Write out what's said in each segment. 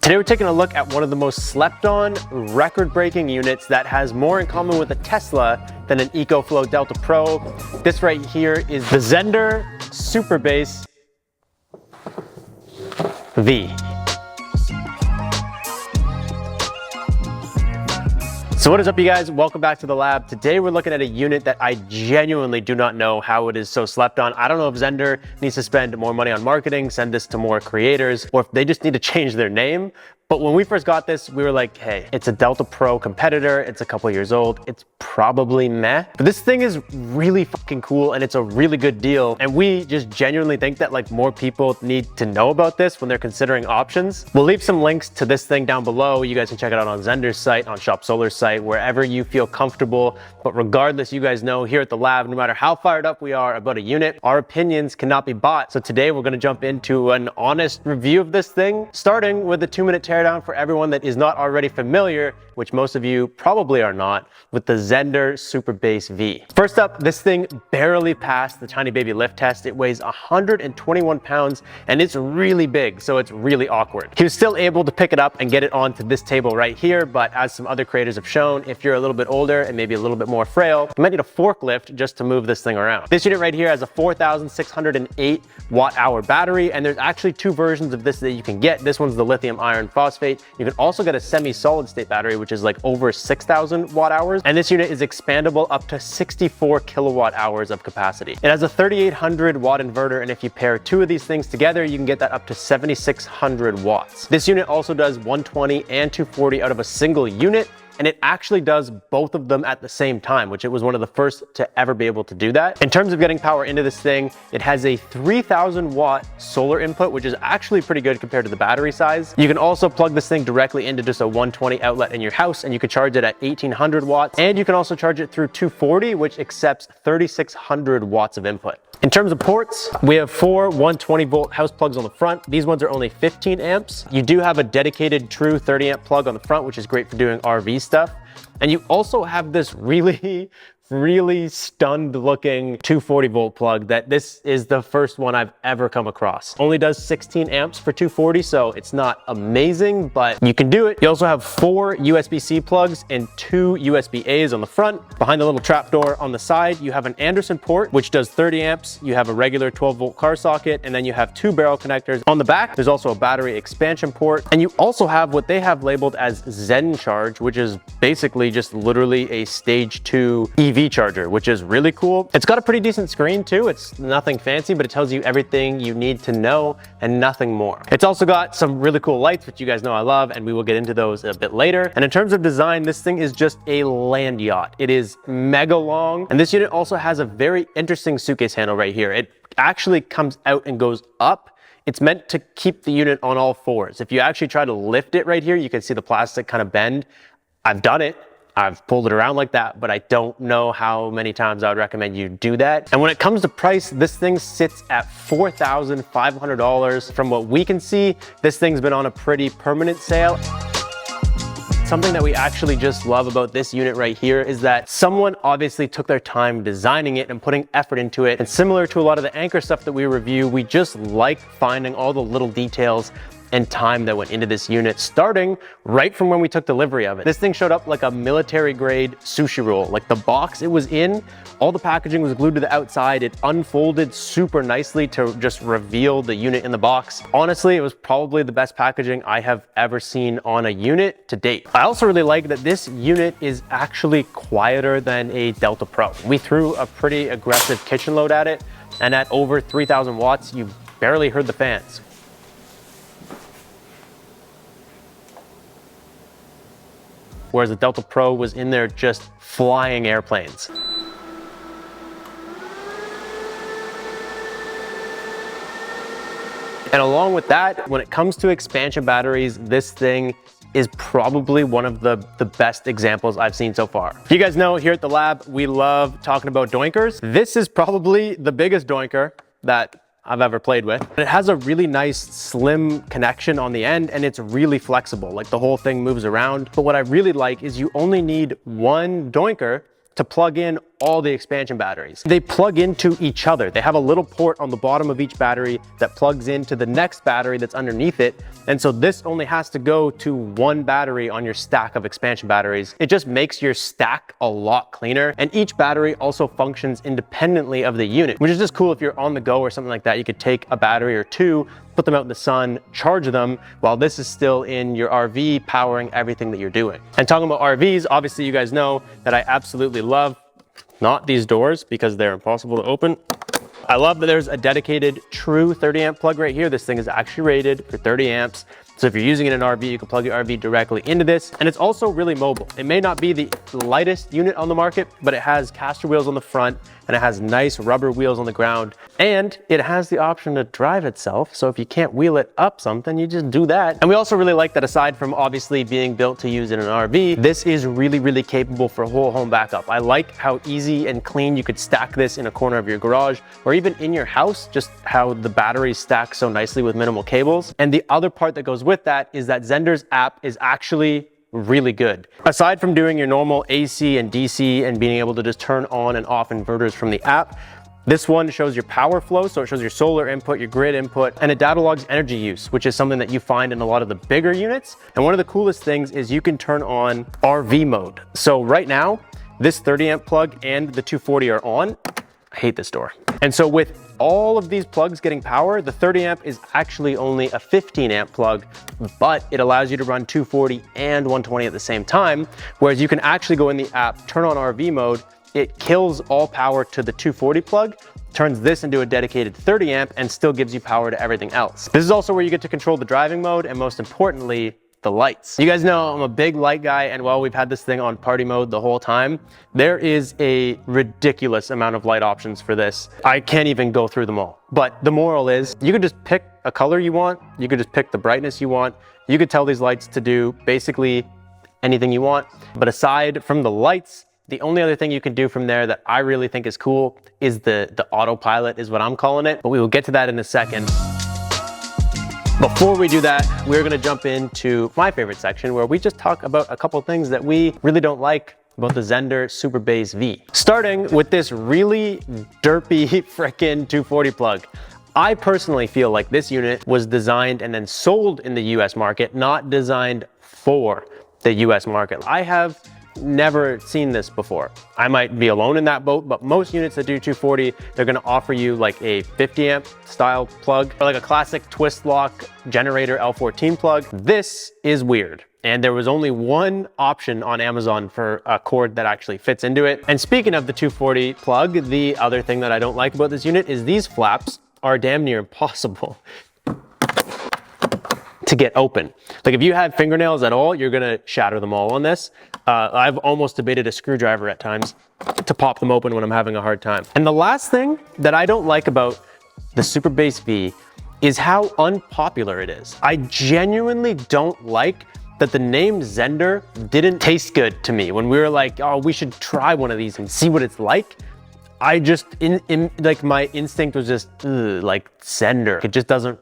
Today we're taking a look at one of the most slept on, record-breaking units that has more in common with a Tesla than an EcoFlow Delta Pro. This right here is the Zendure SuperBase V. So what is up, you guys? Welcome back to the lab. Today we're looking at a unit that I genuinely do not know how it is so slept on. I don't know if Zendure needs to spend more money on marketing, send this to more creators, or if they just need to change their name. But when we first got this, we were like, hey, it's a Delta Pro competitor. It's a couple years old. It's probably meh. But this thing is really fucking cool and it's a really good deal. And we just genuinely think that like more people need to know about this when they're considering options. We'll leave some links to this thing down below. You guys can check it out on Zendure's site, on Shop Solar's site, wherever you feel comfortable. But regardless, you guys know here at the lab, no matter how fired up we are about a unit, our opinions cannot be bought. So today we're gonna jump into an honest review of this thing, starting with the 2-minute teardown for everyone that is not already familiar, which most of you probably are not, with the Zendure SuperBase V. First up, this thing barely passed the tiny baby lift test. It weighs 121 pounds and it's really big, so it's really awkward. He was still able to pick it up and get it onto this table right here, but as some other creators have shown, if you're a little bit older and maybe a little bit more frail, you might need a forklift just to move this thing around. This unit right here has a 4,608 watt-hour battery, and there's actually two versions of this that you can get. This one's the lithium iron phosphate. You can also get a semi-solid state battery, which is like over 6,000 watt hours. And this unit is expandable up to 64 kilowatt hours of capacity. It has a 3,800 watt inverter, and if you pair two of these things together, you can get that up to 7,600 watts. This unit also does 120 and 240 out of a single unit, and it actually does both of them at the same time, which it was one of the first to ever be able to do that. In terms of getting power into this thing, it has a 3,000 watt solar input, which is actually pretty good compared to the battery size. You can also plug this thing directly into just a 120 outlet in your house, and you can charge it at 1,800 watts, and you can also charge it through 240, which accepts 3,600 watts of input. In terms of ports, we have 4 120 volt house plugs on the front. These ones are only 15 amps. You do have a dedicated true 30 amp plug on the front, which is great for doing RV stuff. And you also have this really stunned looking 240 volt plug that this is the first one I've ever come across. Only does 16 amps for 240, so it's not amazing, but you can do it. You also have 4 USB-C plugs and 2 USB-A's on the front. Behind the little trap door on the side, you have an Anderson port, which does 30 amps. You have a regular 12 volt car socket, and then you have 2 barrel connectors. On the back, there's also a battery expansion port, and you also have what they have labeled as Zen Charge, which is basically just literally a stage 2 EV charger, which is really cool. It's got a pretty decent screen too. It's nothing fancy, but it tells you everything you need to know and nothing more. It's also got some really cool lights, which you guys know I love, and we will get into those a bit later. And in terms of design, this thing is just a land yacht. It is mega long, and this unit also has a very interesting suitcase handle right here. It actually comes out and goes up. It's meant to keep the unit on all fours. If you actually try to lift it right here, you can see the plastic kind of bend. I've done it. I've pulled it around like that, but I don't know how many times I would recommend you do that. And when it comes to price, this thing sits at $4,500. From what we can see, this thing's been on a pretty permanent sale. Something that we actually just love about this unit right here is that someone obviously took their time designing it and putting effort into it. And similar to a lot of the Anchor stuff that we review, we just like finding all the little details and time that went into this unit, starting right from when we took delivery of it. This thing showed up like a military grade sushi roll. Like the box it was in, all the packaging was glued to the outside. It unfolded super nicely to just reveal the unit in the box. Honestly, it was probably the best packaging I have ever seen on a unit to date. I also really like that this unit is actually quieter than a Delta Pro. We threw a pretty aggressive kitchen load at it, and at over 3,000 watts, you barely heard the fans. Whereas the Delta Pro was in there just flying airplanes. And along with that, when it comes to expansion batteries, this thing is probably one of the best examples I've seen so far. You guys know here at the lab, we love talking about doinkers. This is probably the biggest doinker that I've ever played with. It has a really nice slim connection on the end, and it's really flexible. Like the whole thing moves around. But what I really like is you only need one doinker to plug in all the expansion batteries. They plug into each other. They have a little port on the bottom of each battery that plugs into the next battery that's underneath it. And so this only has to go to one battery on your stack of expansion batteries. It just makes your stack a lot cleaner. And each battery also functions independently of the unit, which is just cool if you're on the go or something like that. You could take a battery or two, put them out in the sun, charge them, while this is still in your RV powering everything that you're doing. And talking about RVs, obviously you guys know that I absolutely love not these doors because they're impossible to open. I love that there's a dedicated true 30 amp plug right here. This thing is actually rated for 30 amps. So if you're using it in an RV, you can plug your RV directly into this. And it's also really mobile. It may not be the lightest unit on the market, but it has caster wheels on the front and it has nice rubber wheels on the ground. And it has the option to drive itself. So if you can't wheel it up something, you just do that. And we also really like that aside from obviously being built to use in an RV, this is really, really capable for whole home backup. I like how easy and clean you could stack this in a corner of your garage or even in your house, just how the batteries stack so nicely with minimal cables. And the other part that goes with that is that Zendure's app is actually really good. Aside from doing your normal AC and DC and being able to just turn on and off inverters from the app, this one shows your power flow, so it shows your solar input, your grid input, and it data logs energy use, which is something that you find in a lot of the bigger units. And one of the coolest things is you can turn on RV mode. So right now, this 30 amp plug and the 240 are on. I hate this door. And so with all of these plugs getting power, the 30 amp is actually only a 15 amp plug, but it allows you to run 240 and 120 at the same time. Whereas you can actually go in the app, turn on RV mode, it kills all power to the 240 plug, turns this into a dedicated 30 amp and still gives you power to everything else. This is also where you get to control the driving mode and most importantly, the lights. You guys know I'm a big light guy, and while we've had this thing on party mode the whole time, there is a ridiculous amount of light options for this. I can't even go through them all. But the moral is you could just pick a color you want, you could just pick the brightness you want, you could tell these lights to do basically anything you want. But aside from the lights, the only other thing you can do from there that I really think is cool is the autopilot is what I'm calling it, but we will get to that in a second. Before we do that, we're gonna jump into my favorite section where we just talk about a couple things that we really don't like about the Zendure SuperBase V. Starting with this really derpy frickin' 240 plug. I personally feel like this unit was designed and then sold in the US market, not designed for the US market. I have never seen this before. I might be alone in that boat, but most units that do 240, they're gonna offer you like a 50 amp style plug or like a classic twist lock generator L14 plug. This is weird. And there was only one option on Amazon for a cord that actually fits into it. And speaking of the 240 plug, the other thing that I don't like about this unit is these flaps are damn near impossible to get open. Like if you had fingernails at all, you're gonna shatter them all on this. I've almost debated a screwdriver at times to pop them open when I'm having a hard time. And the last thing that I don't like about the SuperBase V is how unpopular it is. I genuinely don't like that the name Zendure didn't taste good to me. When we were like, oh, we should try one of these and see what it's like. I just, like my instinct was just, like Zendure. It just doesn't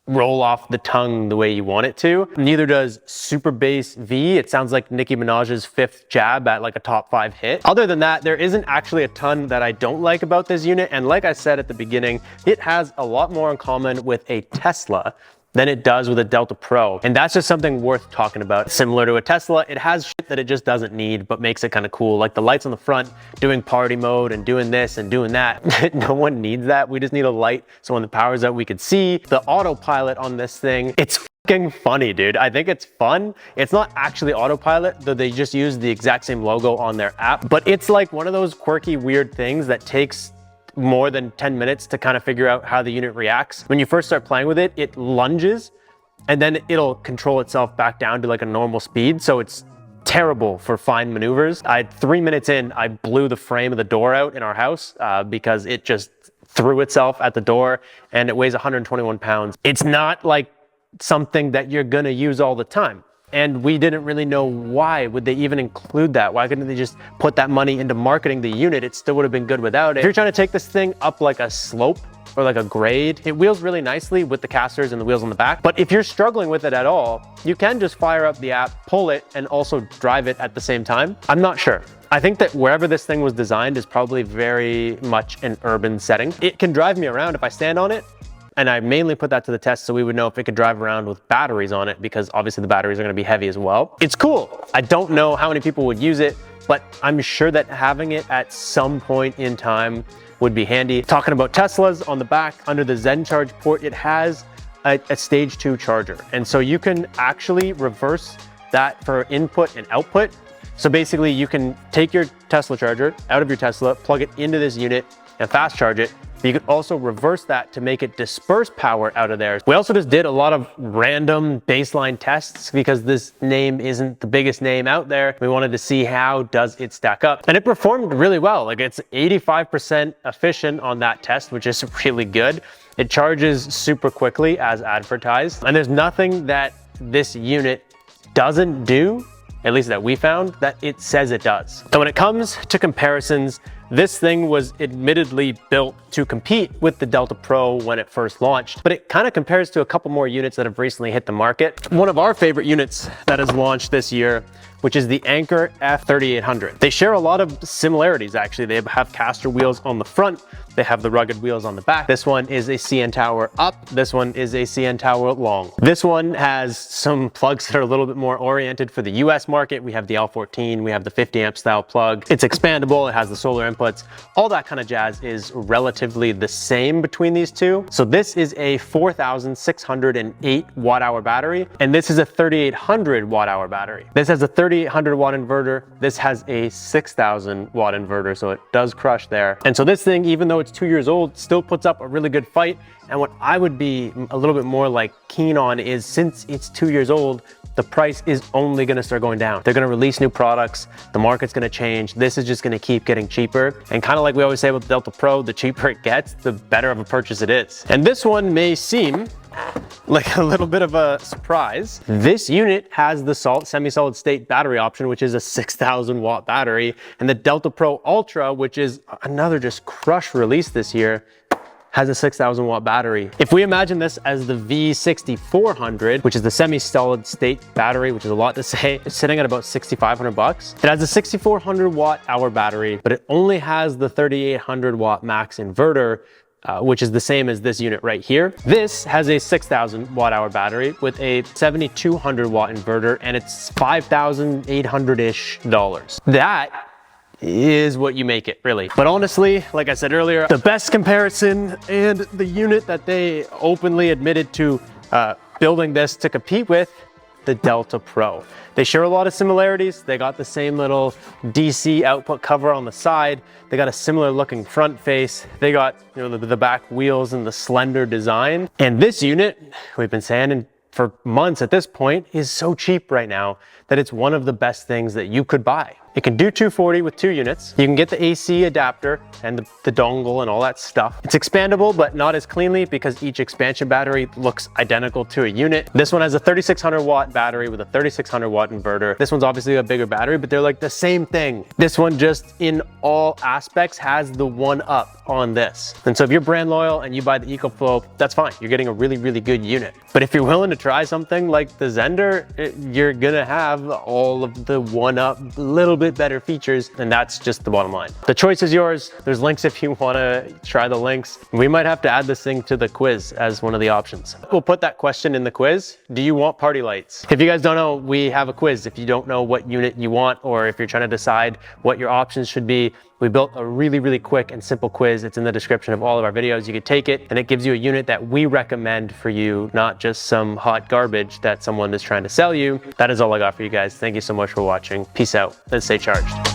roll off the tongue the way you want it to. Neither does SuperBase V. It sounds like Nicki Minaj's 5th jab at like a top 5 hit. Other than that, there isn't actually a ton that I don't like about this unit. And like I said at the beginning, it has a lot more in common with a Tesla than it does with a Delta Pro. And that's just something worth talking about. Similar to a Tesla, it has shit that it just doesn't need, but makes it kind of cool. Like the lights on the front, doing party mode and doing this and doing that. No one needs that. We just need a light so when the power's out, we could see. The autopilot on this thing, it's fucking funny, dude. I think it's fun. It's not actually autopilot, though they just use the exact same logo on their app. But it's like one of those quirky, weird things that takes more than 10 minutes to kind of figure out how the unit reacts. When you first start playing with it, it lunges and then it'll control itself back down to like a normal speed. So it's terrible for fine maneuvers. 3 minutes in, I blew the frame of the door out in our house because it just threw itself at the door and it weighs 121 pounds. It's not like something that you're gonna use all the time. And we didn't really know why would they even include that. Why couldn't they just put that money into marketing the unit? It still would have been good without it. If you're trying to take this thing up like a slope or like a grade. It wheels really nicely with the casters and the wheels on the back. But if you're struggling with it at all, you can just fire up the app, pull it, and also drive it at the same time. I'm not sure. I think that wherever this thing was designed is probably very much an urban setting. It can drive me around if I stand on it. And I mainly put that to the test so we would know if it could drive around with batteries on it, because obviously the batteries are gonna be heavy as well. It's cool. I don't know how many people would use it, but I'm sure that having it at some point in time would be handy. Talking about Teslas, on the back, under the Zen charge port, it has a stage 2 charger. And so you can actually reverse that for input and output. So basically you can take your Tesla charger out of your Tesla, plug it into this unit and fast charge it. But you can also reverse that to make it disperse power out of there. We also just did a lot of random baseline tests because this name isn't the biggest name out there. We wanted to see how does it stack up. And it performed really well. Like, it's 85% efficient on that test, which is really good. It charges super quickly as advertised. And there's nothing that this unit doesn't do, at least that we found, that it says it does. And when it comes to comparisons, this thing was admittedly built to compete with the Delta Pro when it first launched, but it kind of compares to a couple more units that have recently hit the market. One of our favorite units that has launched this year, which is the Anker F3800. They share a lot of similarities, actually. They have caster wheels on the front. They have the rugged wheels on the back. This one is a CN Tower up. This one is a CN Tower long. This one has some plugs that are a little bit more oriented for the US market. We have the L14, we have the 50 amp style plug. It's expandable, it has the solar inputs. All that kind of jazz is relatively the same between these two. So this is a 4,608 watt hour battery, and this is a 3,800 watt hour battery. This has a 3,800 watt inverter. This has a 6,000 watt inverter, so it does crush there. And so this thing, even though it's 2 years old, still puts up a really good fight. And what I would be a little bit more like keen on is, since it's 2 years old, the price is only gonna start going down. They're gonna release new products, the market's gonna change, this is just gonna keep getting cheaper. And kind of like we always say with the Delta Pro, the cheaper it gets, the better of a purchase it is. And this one may seem like a little bit of a surprise. This unit has the semi-solid state battery option, which is a 6,000 watt battery, and the Delta Pro Ultra, which is another just crush release this year, has a 6,000 watt battery. If we imagine this as the V6400, which is the semi-solid state battery, which is a lot to say, it's sitting at about 6,500 bucks. It has a 6,400 watt hour battery, but it only has the 3,800 watt max inverter, which is the same as this unit right here. This has a 6,000 watt hour battery with a 7,200 watt inverter, and it's $5,800-ish. That is what you make it, really. But honestly, like I said earlier, the best comparison and the unit that they openly admitted to building this to compete with, the Delta Pro. They share a lot of similarities. They got the same little DC output cover on the side. They got a similar looking front face. They got, you know, the back wheels and the slender design. And this unit, we've been saying for months at this point, is so cheap right now that it's one of the best things that you could buy. It can do 240 with 2 units. You can get the AC adapter and the dongle and all that stuff. It's expandable, but not as cleanly because each expansion battery looks identical to a unit. This one has a 3,600 watt battery with a 3,600 watt inverter. This one's obviously a bigger battery, but they're like the same thing. This one just in all aspects has the one up on this. And so if you're brand loyal and you buy the EcoFlow, that's fine. You're getting a really, really good unit. But if you're willing to try something like the Zendure, you're gonna have all of the one up, little bit better features, and that's just the bottom line. The choice is yours. There's links if you want to try the links. We might have to add this thing to the quiz as one of the options. We'll put that question in the quiz. Do you want party lights? If you guys don't know, we have a quiz. If you don't know what unit you want, or if you're trying to decide what your options should be, we built a really, really quick and simple quiz. It's in the description of all of our videos. You could take it and it gives you a unit that we recommend for you, not just some hot garbage that someone is trying to sell you. That is all I got for you guys. Thank you so much for watching. Peace out and stay charged.